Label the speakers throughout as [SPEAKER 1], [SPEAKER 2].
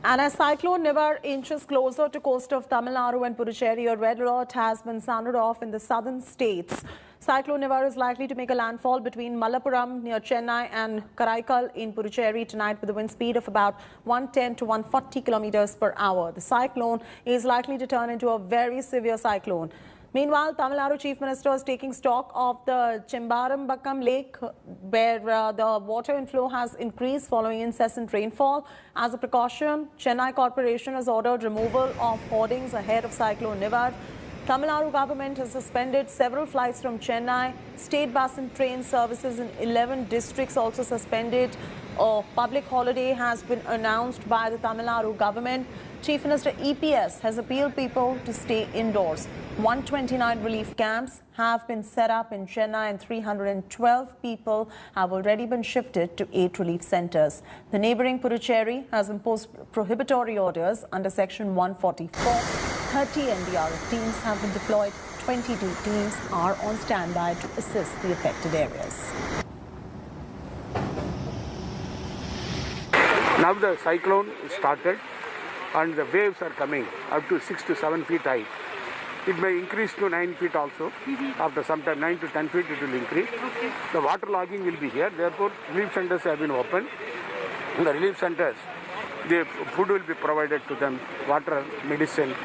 [SPEAKER 1] And as Cyclone Nivar inches closer to coast of Tamil Nadu and Puducherry, a red alert has been sounded off in the southern states. Cyclone Nivar is likely to make a landfall between Malappuram near Chennai and Karaikal in Puducherry tonight with a wind speed of about 110 to 140 kilometers per hour. The cyclone is likely to turn into a very severe cyclone. Meanwhile, Tamil Nadu Chief Minister is taking stock of the Chimbarambakam Lake, where the water inflow has increased following incessant rainfall. As a precaution, Chennai Corporation has ordered removal of hoardings ahead of Cyclone Nivar. Tamil Nadu government has suspended several flights from Chennai. State bus and train services in 11 districts also suspended. A public holiday has been announced by the Tamil Nadu government. Chief Minister EPS has appealed people to stay indoors. 129 relief camps have been set up in Chennai and 312 people have already been shifted to 8 relief centers. The neighboring Puducherry has imposed prohibitory orders under Section 144. 30 NDRF teams have been deployed. 22 teams are on standby to assist the affected areas.
[SPEAKER 2] Now the cyclone started and the waves are coming up to 6 to 7 feet high. It may increase to 9 feet also. After some time, 9 to 10 feet it will increase.
[SPEAKER 3] Okay.
[SPEAKER 2] The water logging will be here. Therefore, relief centers have been opened. In the relief centers, the food will be provided to them, water, medicine,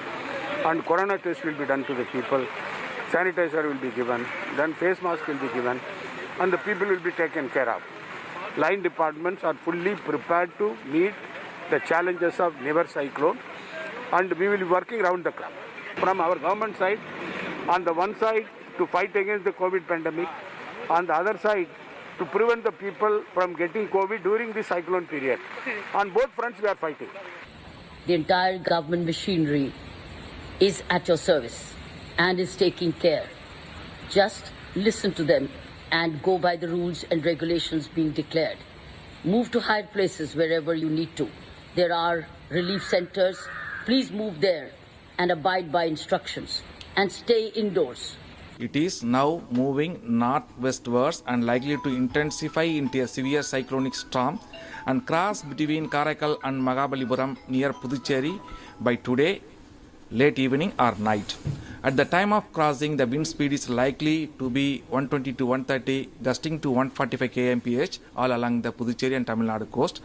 [SPEAKER 2] and corona test will be done to the people. Sanitizer will be given, then face mask will be given, and the people will be taken care of. Line departments are fully prepared to meet the challenges of Nivar cyclone, and we will be working round the clock. From our government side, on the one side to fight against the COVID pandemic, on the other side to prevent the people from getting COVID during the cyclone period. On both fronts we are fighting.
[SPEAKER 4] The entire government machinery is at your service and is taking care. Just listen to them and go by the rules and regulations being declared. Move to higher places wherever you need to. There are relief centers. Please move there and abide by instructions and stay indoors.
[SPEAKER 5] It is now moving northwestwards and likely to intensify into a severe cyclonic storm and cross between Karaikal and Mahabalipuram near Puducherry by today, late evening or night. At the time of crossing, the wind speed is likely to be 120 to 130, gusting to 145 kmph all along the Puducherry and Tamil Nadu coast.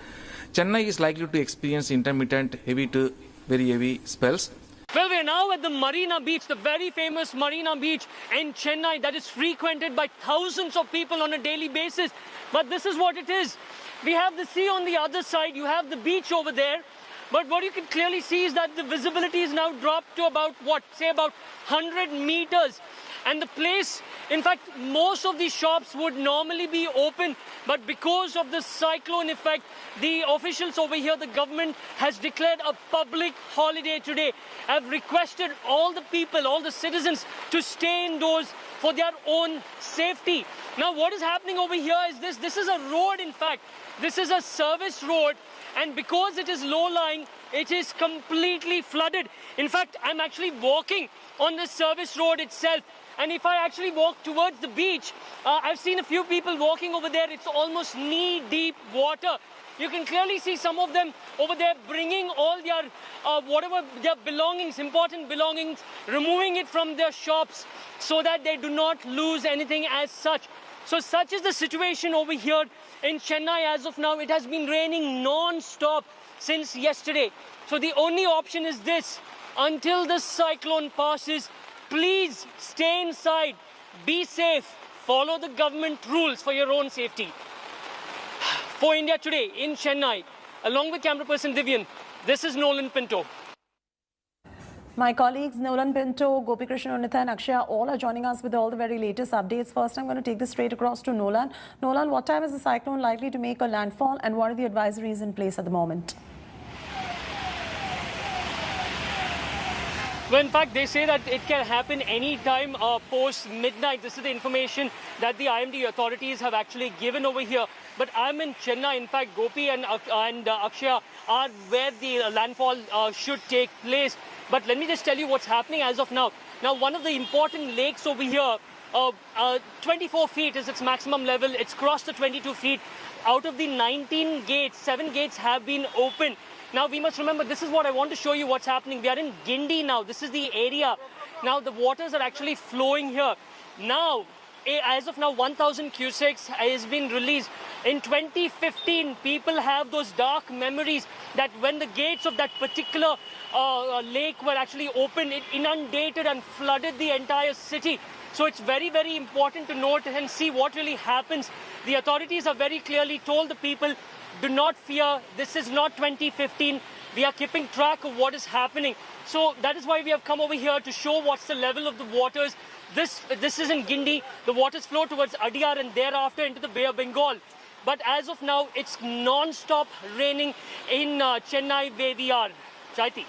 [SPEAKER 5] Chennai is likely to experience intermittent heavy to very heavy spells.
[SPEAKER 3] Well, we are now at the Marina Beach, the very famous Marina Beach in Chennai that is frequented by thousands of people on a daily basis. But this is what it is. We have the sea on the other side, you have the beach over there. But what you can clearly see is that the visibility is now dropped to about, say about 100 meters. And the place, in fact, most of these shops would normally be open, but because of the cyclone effect, the officials over here, the government has declared a public holiday today. I've requested all the people, all the citizens to stay indoors for their own safety. Now, what is happening over here is this. This is a road, in fact. This is a service road, and because it is low-lying, it is completely flooded. In fact, I'm actually walking on the service road itself. And if I actually walk towards the beach, I've seen a few people walking over there. It's almost knee-deep water. You can clearly see some of them over there bringing all their, whatever their belongings, important belongings, removing it from their shops so that they do not lose anything as such. So such is the situation over here in Chennai as of now. It has been raining non-stop since yesterday. So the only option is this. Until the cyclone passes, please stay inside, be safe, follow the government rules for your own safety. For India Today in Chennai, along with camera person Divyan, this is Nolan Pinto.
[SPEAKER 1] My colleagues Nolan Pinto, Gopikrishnan Unitha and Akshaya all are joining us with all the very latest updates. First, I'm going to take this straight across to Nolan. Nolan, what time is the cyclone likely to make a landfall and what are the advisories in place at the moment?
[SPEAKER 3] Well, in fact, they say that it can happen any time post midnight. This is the information that the IMD authorities have actually given over here. But I'm in Chennai. In fact, Gopi and Akshaya are where the landfall should take place. But let me just tell you what's happening as of now. Now, one of the important lakes over here, 24 feet is its maximum level. It's crossed the 22 feet. out of the 19 gates, 7 gates have been opened. Now we must remember, this is what I want to show you what's happening. We are in Guindy now. This is the area. Now the waters are actually flowing here. Now, as of now, 1,000 cusecs has been released. In 2015, people have those dark memories that when the gates of that particular lake were actually opened, it inundated and flooded the entire city. So it's very, very important to note and see what really happens. The authorities have very clearly told the people, do not fear, this is not 2015. We are keeping track of what is happening. So that is why we have come over here to show what's the level of the waters. This is in Guindy. The waters flow towards Adyar and thereafter into the Bay of Bengal. But as of now, it's non-stop raining in Chennai where we are. Chaiti.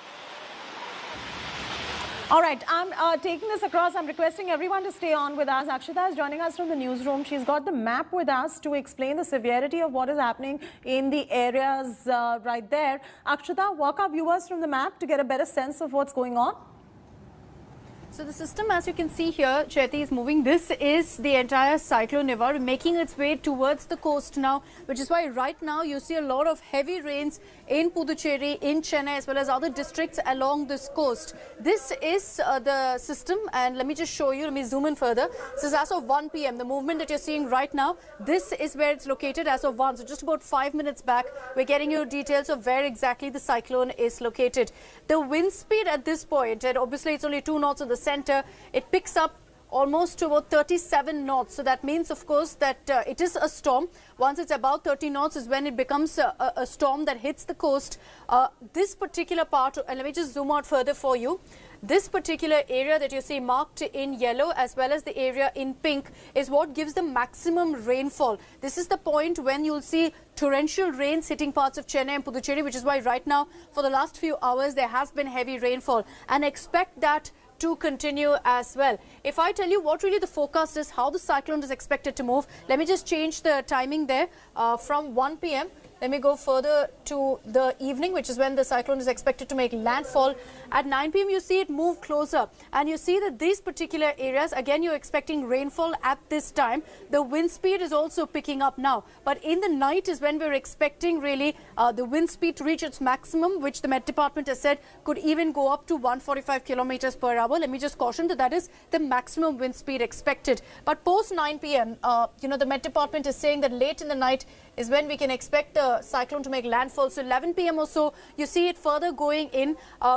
[SPEAKER 1] All right, I'm taking this across. I'm requesting everyone to stay on with us. Akshita is joining us from the newsroom. She's got the map with us to explain the severity of what is happening in the areas right there. Akshita, walk our viewers from the map to get a better sense of what's going on.
[SPEAKER 6] So the system, as you can see here, Chaiti, is moving. This is the entire cyclone Nivar making its way towards the coast now, which is why right now you see a lot of heavy rains in Puducherry, in Chennai, as well as other districts along this coast. This is the system, and let me just show you, let me zoom in further. This is as of 1 p.m. The movement that you're seeing right now, this is where it's located as of 1. So just about 5 minutes back, we're getting you details of where exactly the cyclone is located. The wind speed at this point, and obviously it's only 2 knots in the center, it picks up almost to about 37 knots. So that means, of course, that it is a storm. Once it's about 30 knots is when it becomes a storm that hits the coast. This particular part, and let me just zoom out further for you. This particular area that you see marked in yellow as well as the area in pink is what gives the maximum rainfall. This is the point when you'll see torrential rains hitting parts of Chennai and Puducherry, which is why right now for the last few hours there has been heavy rainfall, and expect that to continue as well. If I tell you what really the forecast is, how the cyclone is expected to move, let me just change the timing there from 1 p.m. Let me go further to the evening, which is when the cyclone is expected to make landfall. At 9 p.m. you see it move closer, and you see that these particular areas, again you're expecting rainfall at this time. The wind speed is also picking up now, but in the night is when we're expecting really the wind speed to reach its maximum, which the Met Department has said could even go up to 145 kilometers per hour. Let me just caution that that is the maximum wind speed expected. But post 9 p.m. The Met Department is saying that late in the night is when we can expect the cyclone to make landfall. So 11 p.m. or so, you see it further going in,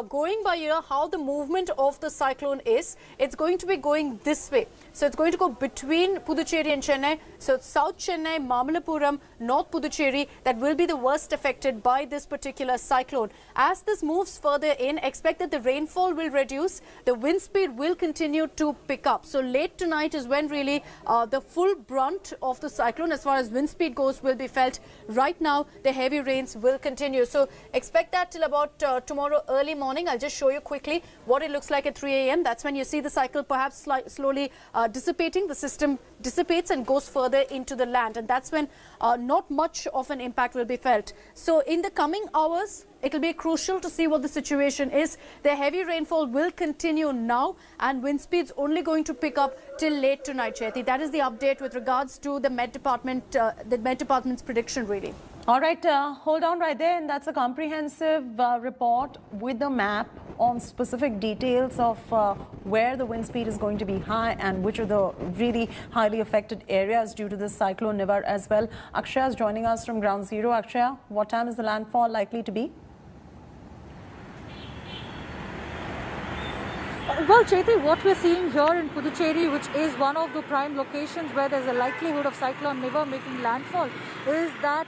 [SPEAKER 6] going by how the movement of the cyclone is. It's going to be going this way. So it's going to go between Puducherry and Chennai. So it's South Chennai, Mamallapuram, North Puducherry that will be the worst affected by this particular cyclone. As this moves further in, expect that the rainfall will reduce. The wind speed will continue to pick up. So late tonight is when really the full brunt of the cyclone as far as wind speed goes will be felt. Right now, the heavy rains will continue. So expect that till about tomorrow early morning. I'll just show you quickly what it looks like at 3 a.m. That's when you see the cycle perhaps slowly dissipating. The system dissipates and goes further into the land, and that's when not much of an impact will be felt. So in the coming hours, it will be crucial to see what the situation is. The heavy rainfall will continue now, and wind speeds only going to pick up till late tonight, Chaiti. That is the update with regards to the Met Department's prediction, really.
[SPEAKER 1] All right, hold on right there, and that's a comprehensive report with the map on specific details of where the wind speed is going to be high and which are the really highly affected areas due to this cyclone Nivar as well. Akshaya is joining us from Ground Zero. Akshaya, what time is the landfall likely to be?
[SPEAKER 7] Well, Chaiti, what we're seeing here in Puducherry, which is one of the prime locations where there's a likelihood of cyclone Nivar making landfall, is that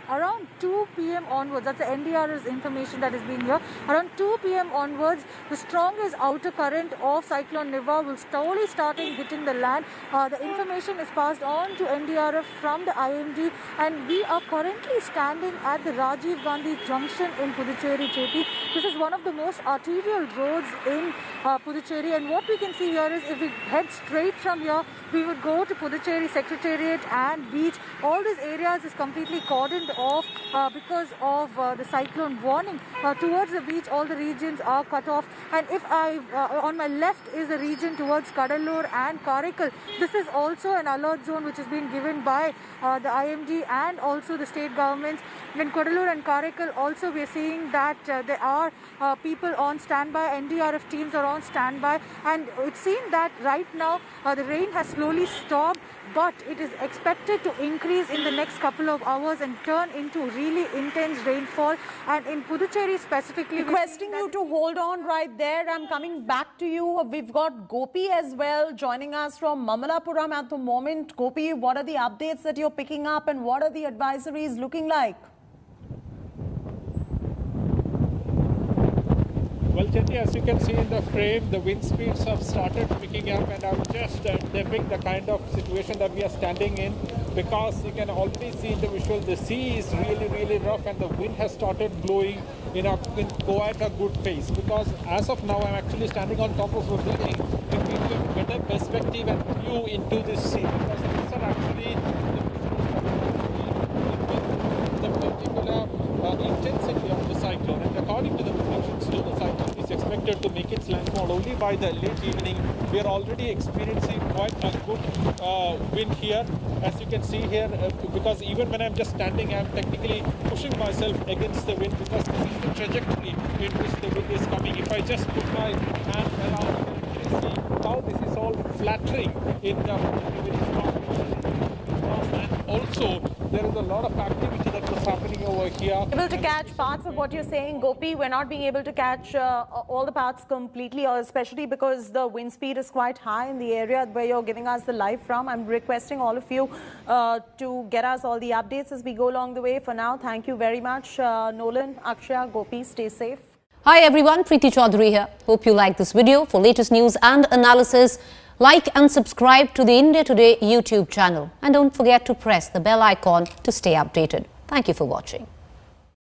[SPEAKER 7] around 2 p.m. onwards, that's the NDR's information that is being here, around 2 p.m. onwards, the strongest outer current of cyclone Nivar will slowly start hitting the land. The information is passed on to NDRF from the IMD, and we are currently standing at the Rajiv Gandhi Junction in Puducherry, Chaiti. This is one of the most arterial roads in Puducherry. Puducherry, and what we can see here is if we head straight from here, we would go to Puducherry Secretariat and beach. All these areas is completely cordoned off because of the cyclone warning. Towards the beach, all the regions are cut off. And if on my left is the region towards Kadalur and Karaikal. This is also an alert zone which has been given by the IMD and also the state governments. In Kadalur and Karaikal also we are seeing that there are people on standby, NDRF teams are on standby, and it seems that right now the rain has slowly stopped, but it is expected to increase in the next couple of hours and turn into really intense rainfall. And in Puducherry specifically,
[SPEAKER 1] requesting you to hold on right there. I'm coming back to you. We've got Gopi as well joining us from Mamallapuram at the moment. Gopi, what are the updates that you're picking up and what are the advisories looking like?
[SPEAKER 8] Well, Chetty, as you can see in the frame, the wind speeds have started picking up, and I'm just depict the kind of situation that we are standing in, because you can already see in the visual the sea is really rough and the wind has started blowing in quite a good pace. Because as of now, I'm actually standing on top of a building to give you a better perspective and view into this sea, because these are actually the particular intensity of the cyclone, and according to the predictions too, the cyclone is expected to make its landfall only by the late evening. We are already experiencing quite a good wind here, as you can see here, because even when I'm just standing, I'm technically pushing myself against the wind, because this is the trajectory in which the wind is coming. If I just put my hand around, you can see how this is all flattering in the very strong. And also, there is a lot of activity that was happening over here.
[SPEAKER 1] Able to catch parts of what you're saying, Gopi. We're not being able to catch all the parts completely, or especially because the wind speed is quite high in the area where you're giving us the live from. I'm requesting all of you to get us all the updates as we go along the way. For now, thank you very much. Nolan, Akshaya, Gopi, stay safe.
[SPEAKER 9] Hi everyone, Preeti Chaudhary here. Hope you like this video. For latest news and analysis, like and subscribe to the India Today YouTube channel. And don't forget to press the bell icon to stay updated. Thank you for watching.